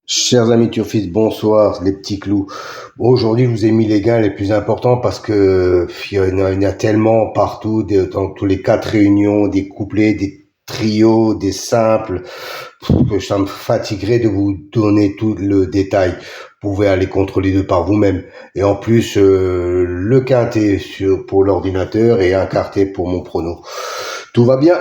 Chers amis turfistes, bonsoir les petits clous. Bon, aujourd'hui, je vous ai mis les gains les plus importants parce que il y en a tellement partout, dans tous les quatre réunions, des couplets, des trios, des simples, que ça me fatiguerait de vous donner tout le détail. Vous pouvez aller contrôler deux par vous-même. Et en plus, le quintet pour l'ordinateur et un quartet pour mon prono. Tout va bien.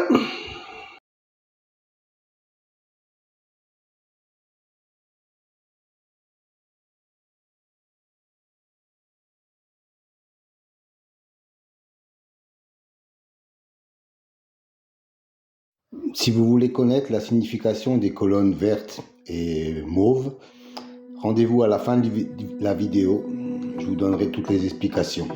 Si vous voulez connaître la signification des colonnes vertes et mauves, rendez-vous à la fin de la vidéo, je vous donnerai toutes les explications.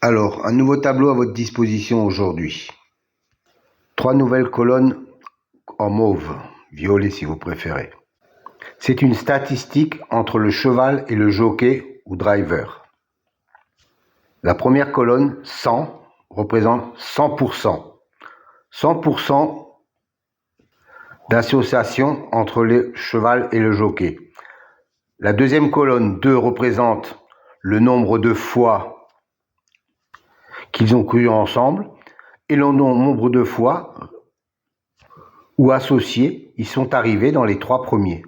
Alors, un nouveau tableau à votre disposition aujourd'hui. 3 nouvelles colonnes en mauve, violet si vous préférez. C'est une statistique entre le cheval et le jockey ou driver. La première colonne, 100, représente 100%. 100% d'association entre le cheval et le jockey. La deuxième colonne, 2, représente le nombre de fois qu'ils ont couru ensemble et le nombre de fois où associés ils sont arrivés dans les 3 premiers.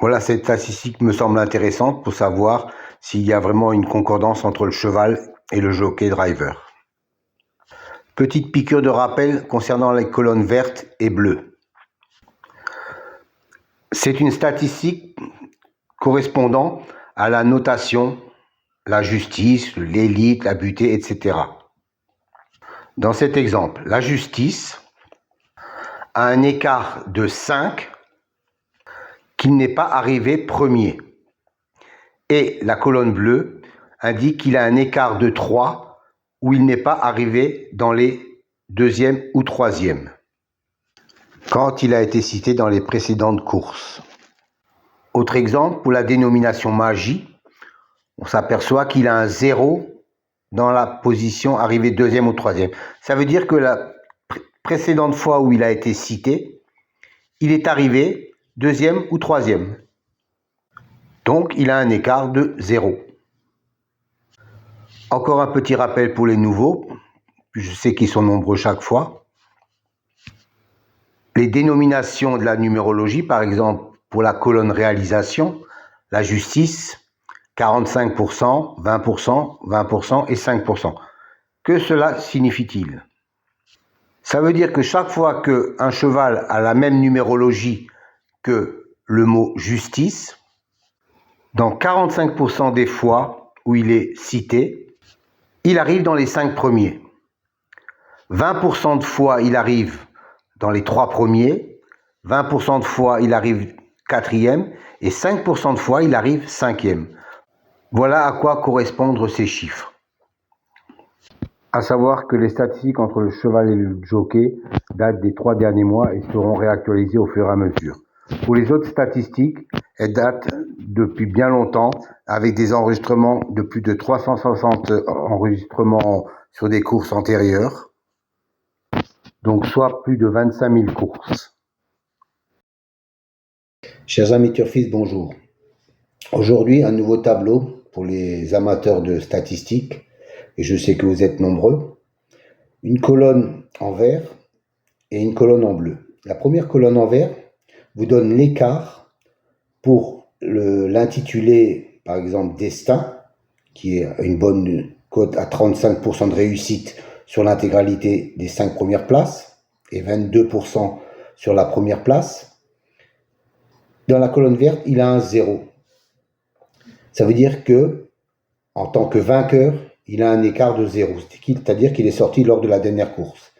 Voilà, cette statistique me semble intéressante pour savoir s'il y a vraiment une concordance entre le cheval et le jockey driver. Petite piqûre de rappel concernant les colonnes vertes et bleues. C'est une statistique correspondant à la notation, la justice, l'élite, la butée, etc. Dans cet exemple, la justice a un écart de 5 qu'il n'est pas arrivé premier. Et la colonne bleue indique qu'il a un écart de 3 où il n'est pas arrivé dans les deuxième ou troisième, quand il a été cité dans les précédentes courses. Autre exemple, pour la dénomination magie, on s'aperçoit qu'il a un 0 dans la position arrivée deuxième ou troisième. Ça veut dire que la précédente fois où il a été cité, il est arrivé deuxième ou troisième. Donc, il a un écart de 0. Encore un petit rappel pour les nouveaux, je sais qu'ils sont nombreux chaque fois. Les dénominations de la numérologie, par exemple, pour la colonne réalisation, la justice, 45%, 20%, 20% et 5%. Que cela signifie-t-il? Ça veut dire que chaque fois qu'un cheval a la même numérologie que le mot justice, dans 45% des fois où il est cité, il arrive dans les 5 premiers. 20% de fois, il arrive dans les 3 premiers. 20% de fois, il arrive 4e. Et 5% de fois, il arrive 5e. Voilà à quoi correspondent ces chiffres. À savoir que les statistiques entre le cheval et le jockey datent des 3 derniers mois et seront réactualisées au fur et à mesure. Pour les autres statistiques, elles datent depuis bien longtemps, avec des enregistrements de plus de 360 enregistrements sur des courses antérieures, donc soit plus de 25 000 courses. Chers amis turfistes, bonjour. Aujourd'hui, un nouveau tableau pour les amateurs de statistiques. et je sais que vous êtes nombreux, une colonne en vert et une colonne en bleu. La première colonne en vert vous donne l'écart pour l'intitulé, par exemple, Destin, qui est une bonne cote à 35% de réussite sur l'intégralité des 5 premières places et 22% sur la première place. Dans la colonne verte, il a un 0. Ça veut dire que, en tant que vainqueur, il a un écart de 0, c'est-à-dire qu'il est sorti lors de la dernière course.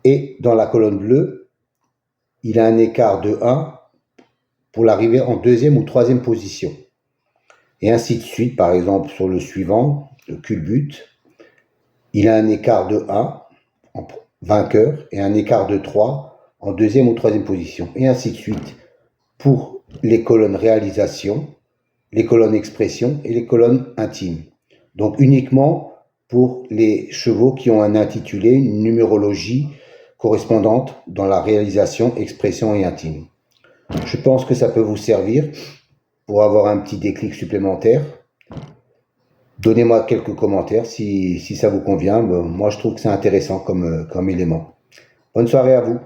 Et dans la colonne bleue, il a un écart de 1 pour l'arrivée en deuxième ou troisième position. Et ainsi de suite, par exemple, sur le suivant, le culbute, il a un écart de 1 en vainqueur et un écart de 3 en deuxième ou troisième position. Et ainsi de suite pour les colonnes réalisation, les colonnes expression et les colonnes intimes. Donc uniquement pour les chevaux qui ont un intitulé, une numérologie correspondante dans la réalisation, expression et intime. Je pense que ça peut vous servir pour avoir un petit déclic supplémentaire. Donnez-moi quelques commentaires si ça vous convient. Moi, je trouve que c'est intéressant comme élément. Bonne soirée à vous.